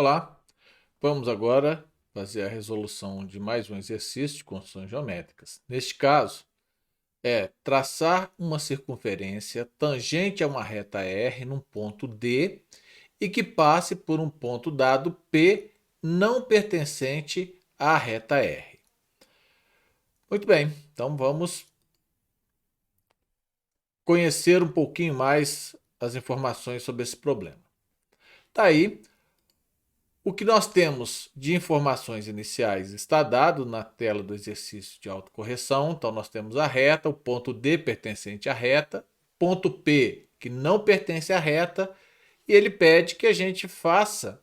Olá, vamos agora fazer a resolução de mais um exercício de construções geométricas. Neste caso, é traçar uma circunferência tangente a uma reta R num ponto D e que passe por um ponto dado P não pertencente à reta R. Muito bem, então vamos conhecer um pouquinho mais as informações sobre esse problema. Tá aí. O que nós temos de informações iniciais está dado na tela do exercício de autocorreção. Então, nós temos a reta, o ponto D pertencente à reta, ponto P que não pertence à reta, e ele pede que a gente faça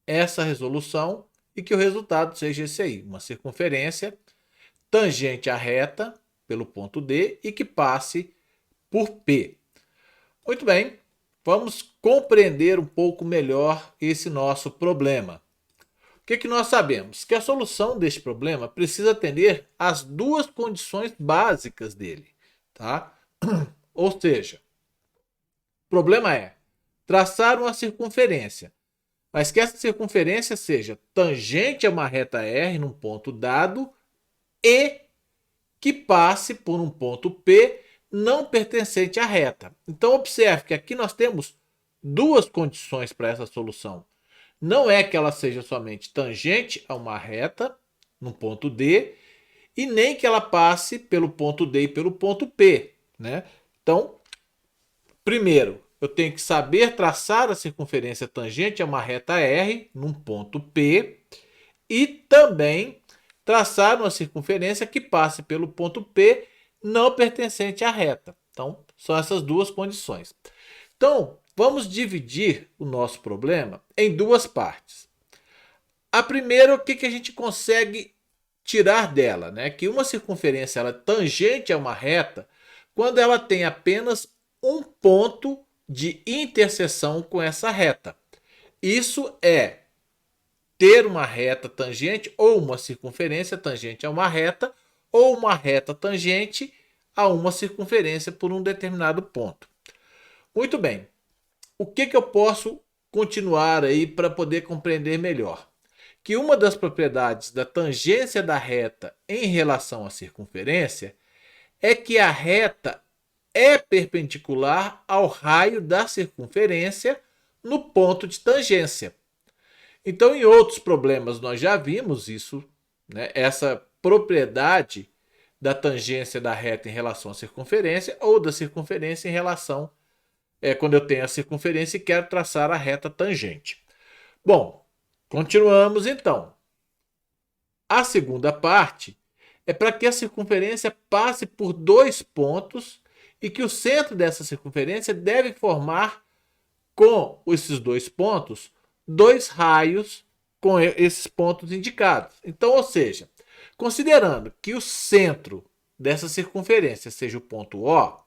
essa resolução e que o resultado seja esse aí, uma circunferência tangente à reta pelo ponto D e que passe por P. Muito bem, vamos compreender um pouco melhor esse nosso problema. O que nós sabemos? Que a solução deste problema precisa atender às duas condições básicas dele. Tá? Ou seja, o problema é traçar uma circunferência, mas que essa circunferência seja tangente a uma reta R num ponto dado e que passe por um ponto P não pertencente à reta. Então, observe que aqui nós temos duas condições para essa solução. Não é que ela seja somente tangente a uma reta, no ponto D, e nem que ela passe pelo ponto D e pelo ponto P. Né? Então, primeiro, eu tenho que saber traçar a circunferência tangente a uma reta R, num ponto P, e também traçar uma circunferência que passe pelo ponto P não pertencente à reta. Então, são essas duas condições. Então, vamos dividir o nosso problema em duas partes. A primeira, o que a gente consegue tirar dela? Né? Que uma circunferência ela é tangente a uma reta quando ela tem apenas um ponto de interseção com essa reta. Isso é ter uma reta tangente ou uma circunferência tangente a uma reta ou uma reta tangente a uma circunferência por um determinado ponto. Muito bem. O que eu posso continuar aí para poder compreender melhor? Que uma das propriedades da tangência da reta em relação à circunferência é que a reta é perpendicular ao raio da circunferência no ponto de tangência. Então, em outros problemas nós já vimos isso, né? Essa propriedade da tangência da reta em relação à circunferência ou da circunferência em relação quando eu tenho a circunferência e quero traçar a reta tangente. Bom, continuamos então. A segunda parte é para que a circunferência passe por dois pontos e que o centro dessa circunferência deve formar com esses dois pontos dois raios com esses pontos indicados. Então, ou seja, considerando que o centro dessa circunferência seja o ponto O,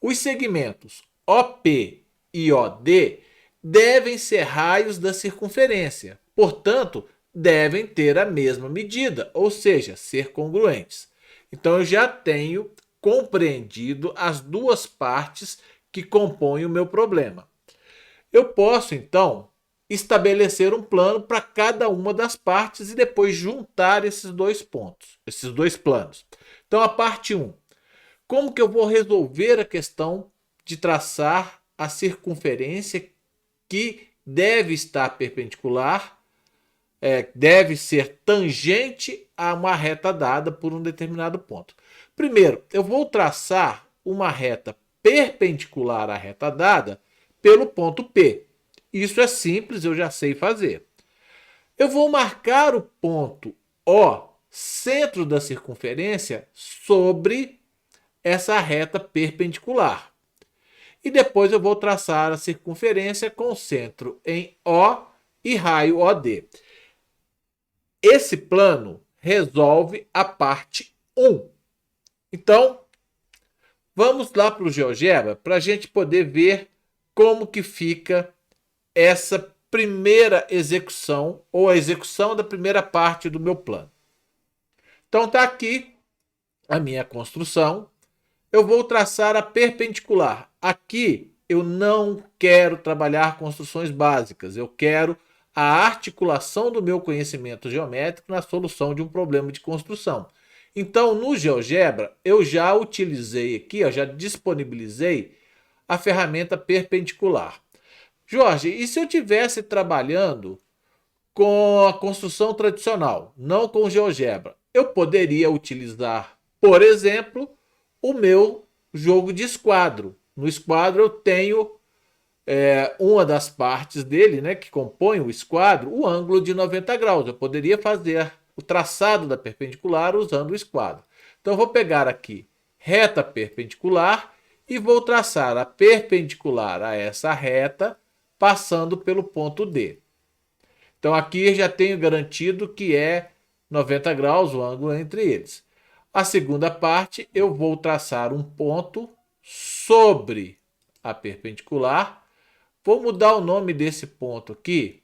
os segmentos OP e OD devem ser raios da circunferência. Portanto, devem ter a mesma medida, ou seja, ser congruentes. Então, eu já tenho compreendido as duas partes que compõem o meu problema. Eu posso, então, estabelecer um plano para cada uma das partes e depois juntar esses dois pontos, esses dois planos. Então, a parte 1. Como que eu vou resolver a questão de traçar a circunferência que deve estar perpendicular, deve ser tangente a uma reta dada por um determinado ponto? Primeiro, eu vou traçar uma reta perpendicular à reta dada pelo ponto P. Isso é simples, eu já sei fazer. Eu vou marcar o ponto O, centro da circunferência, sobre essa reta perpendicular. E depois eu vou traçar a circunferência com centro em O e raio OD. Esse plano resolve a parte 1. Então, vamos lá para o GeoGebra para a gente poder ver como que fica essa primeira execução ou a execução da primeira parte do meu plano. Então está aqui a minha construção. Eu vou traçar a perpendicular. Aqui eu não quero trabalhar construções básicas, eu quero a articulação do meu conhecimento geométrico na solução de um problema de construção. Então, no GeoGebra, eu já utilizei aqui, eu já disponibilizei a ferramenta perpendicular. Jorge, e se eu estivesse trabalhando com a construção tradicional, não com o GeoGebra? Eu poderia utilizar, por exemplo, o meu jogo de esquadro. No esquadro eu tenho uma das partes dele, né, que compõe o esquadro, o ângulo de 90 graus. Eu poderia fazer o traçado da perpendicular usando o esquadro. Então eu vou pegar aqui reta perpendicular e vou traçar a perpendicular a essa reta, passando pelo ponto D. Então aqui já tenho garantido que é 90 graus o ângulo entre eles. A segunda parte, eu vou traçar um ponto sobre a perpendicular. Vou mudar o nome desse ponto aqui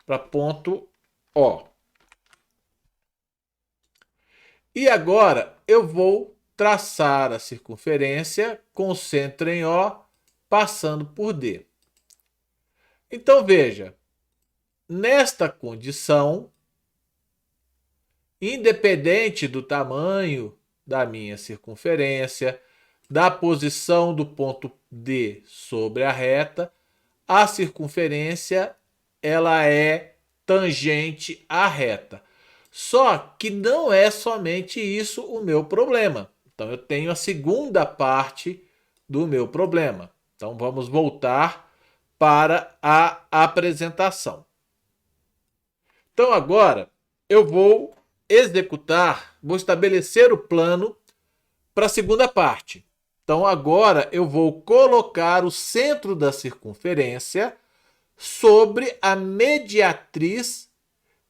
para ponto O. E agora eu vou traçar a circunferência com o centro em O, passando por D. Então veja, nesta condição, independente do tamanho da minha circunferência, da posição do ponto D sobre a reta, a circunferência ela é tangente à reta. Só que não é somente isso o meu problema. Então eu tenho a segunda parte do meu problema. Então vamos voltar para a apresentação. Então agora eu vou executar, vou estabelecer o plano para a segunda parte. Então agora eu vou colocar o centro da circunferência sobre a mediatriz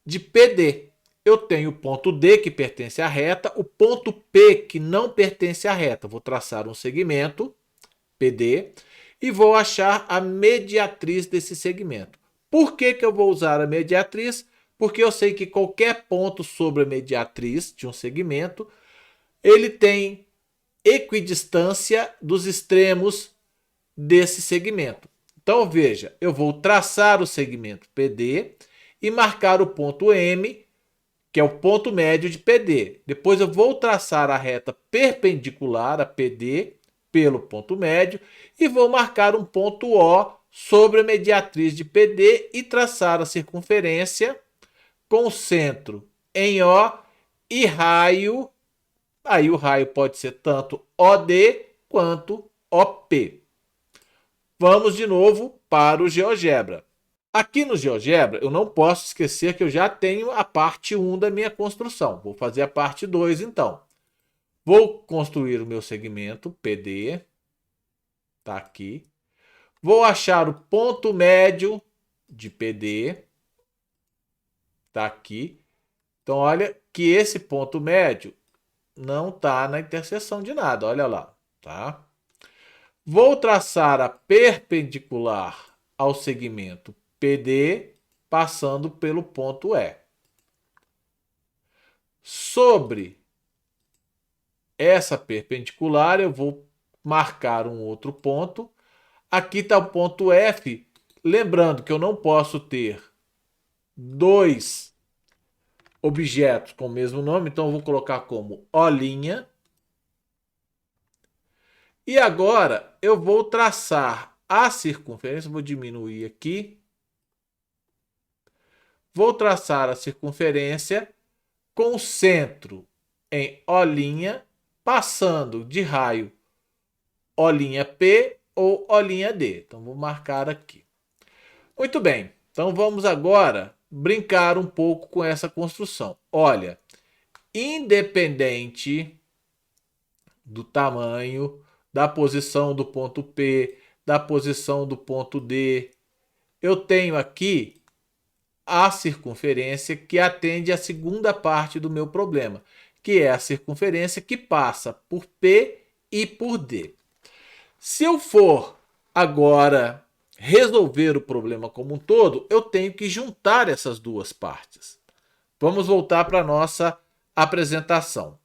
de PD. Eu tenho o ponto D que pertence à reta, o ponto P que não pertence à reta. Vou traçar um segmento, PD, e vou achar a mediatriz desse segmento. Por que eu vou usar a mediatriz? Porque eu sei que qualquer ponto sobre a mediatriz de um segmento, ele tem equidistância dos extremos desse segmento. Então veja, eu vou traçar o segmento PD e marcar o ponto M, que é o ponto médio de PD. Depois eu vou traçar a reta perpendicular a PD pelo ponto médio e vou marcar um ponto O sobre a mediatriz de PD e traçar a circunferência com centro em O e raio. Aí o raio pode ser tanto OD quanto OP. Vamos de novo para o GeoGebra. Aqui no GeoGebra, eu não posso esquecer que eu já tenho a parte 1 da minha construção. Vou fazer a parte 2 então. Vou construir o meu segmento PD. Está aqui. Vou achar o ponto médio de PD. Está aqui. Então, olha que esse ponto médio não está na interseção de nada. Olha lá. Tá? Vou traçar a perpendicular ao segmento PD, passando pelo ponto E. Sobre essa perpendicular, eu vou marcar um outro ponto. Aqui está o ponto F. Lembrando que eu não posso ter dois objetos com o mesmo nome, então eu vou colocar como O'. E agora eu vou traçar a circunferência, vou diminuir aqui. Vou traçar a circunferência com o centro em O', passando de raio O'P ou O'D. Então vou marcar aqui. Muito bem, então vamos agora brincar um pouco com essa construção. Olha, independente do tamanho, da posição do ponto P, da posição do ponto D, eu tenho aqui a circunferência que atende à segunda parte do meu problema, que é a circunferência que passa por P e por D. Se eu for agora resolver o problema como um todo, eu tenho que juntar essas duas partes. Vamos voltar para a nossa apresentação.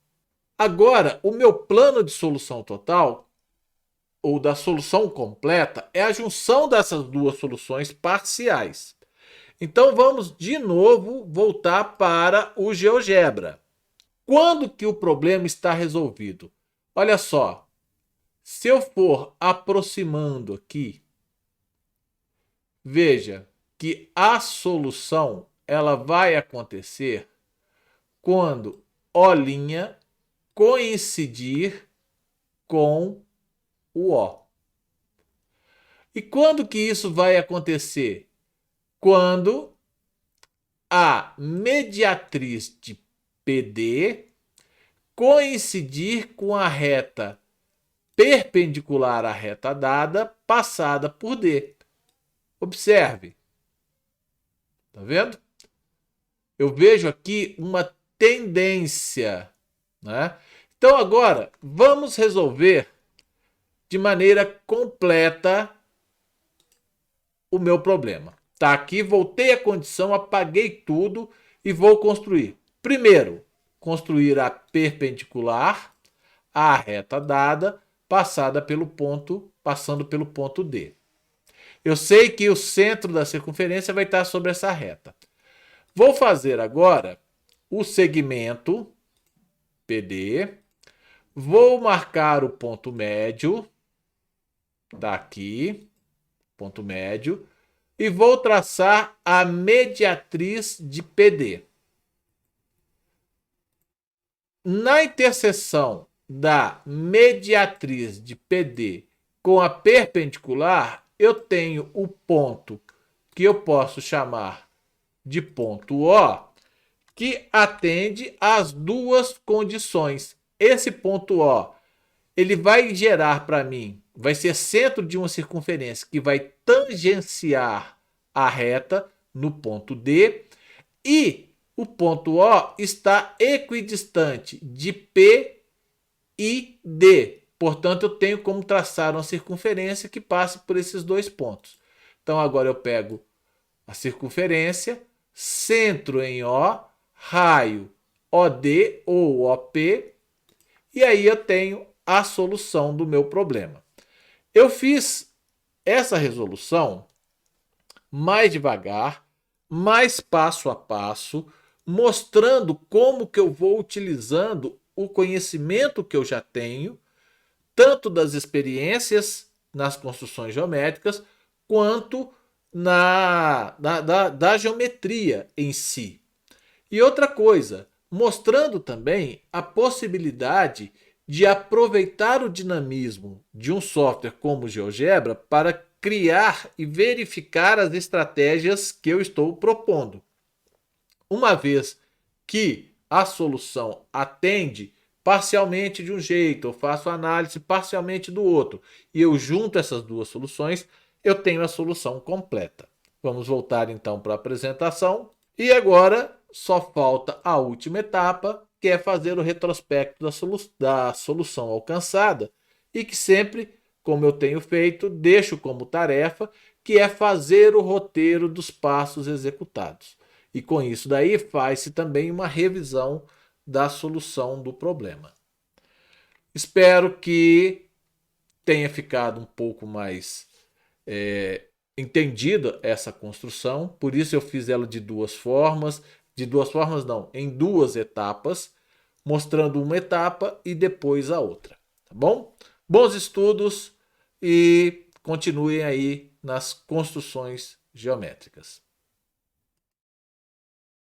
Agora, o meu plano de solução total, ou da solução completa, é a junção dessas duas soluções parciais. Então vamos de novo voltar para o GeoGebra. Quando que o problema está resolvido? Olha só, se eu for aproximando aqui, veja que a solução ela vai acontecer quando O' coincidir com o O. E quando que isso vai acontecer? Quando a mediatriz de PD coincidir com a reta perpendicular à reta dada, passada por D. Observe. Tá vendo? Eu vejo aqui uma tendência, né? Então agora vamos resolver de maneira completa o meu problema. Tá aqui, voltei à condição, apaguei tudo e vou construir. Primeiro, construir a perpendicular à reta dada, passando pelo ponto D. Eu sei que o centro da circunferência vai estar sobre essa reta. Vou fazer agora o segmento PD. Vou marcar o ponto médio. Tá aqui, ponto médio. E vou traçar a mediatriz de PD. Na interseção da mediatriz de PD com a perpendicular, eu tenho o ponto que eu posso chamar de ponto O, que atende às duas condições. Esse ponto O, ele vai gerar para mim, vai ser centro de uma circunferência que vai tangenciar a reta no ponto D, e o ponto O está equidistante de P e D. Portanto, eu tenho como traçar uma circunferência que passe por esses dois pontos. Então, agora eu pego a circunferência, centro em O, raio OD ou OP, e aí eu tenho a solução do meu problema. Eu fiz essa resolução mais devagar, mais passo a passo, mostrando como que eu vou utilizando o conhecimento que eu já tenho, tanto das experiências nas construções geométricas, quanto da geometria em si. E outra coisa, mostrando também a possibilidade de aproveitar o dinamismo de um software como o GeoGebra para criar e verificar as estratégias que eu estou propondo. Uma vez que a solução atende parcialmente de um jeito, eu faço análise parcialmente do outro, e eu junto essas duas soluções, eu tenho a solução completa. Vamos voltar então para a apresentação. E agora só falta a última etapa, que é fazer o retrospecto da solução alcançada, e que sempre, como eu tenho feito, deixo como tarefa, que é fazer o roteiro dos passos executados. E com isso daí faz-se também uma revisão da solução do problema. Espero que tenha ficado um pouco mais entendida essa construção, por isso eu fiz ela de duas formas não, em duas etapas, mostrando uma etapa e depois a outra, tá bom? Bons estudos e continuem aí nas construções geométricas.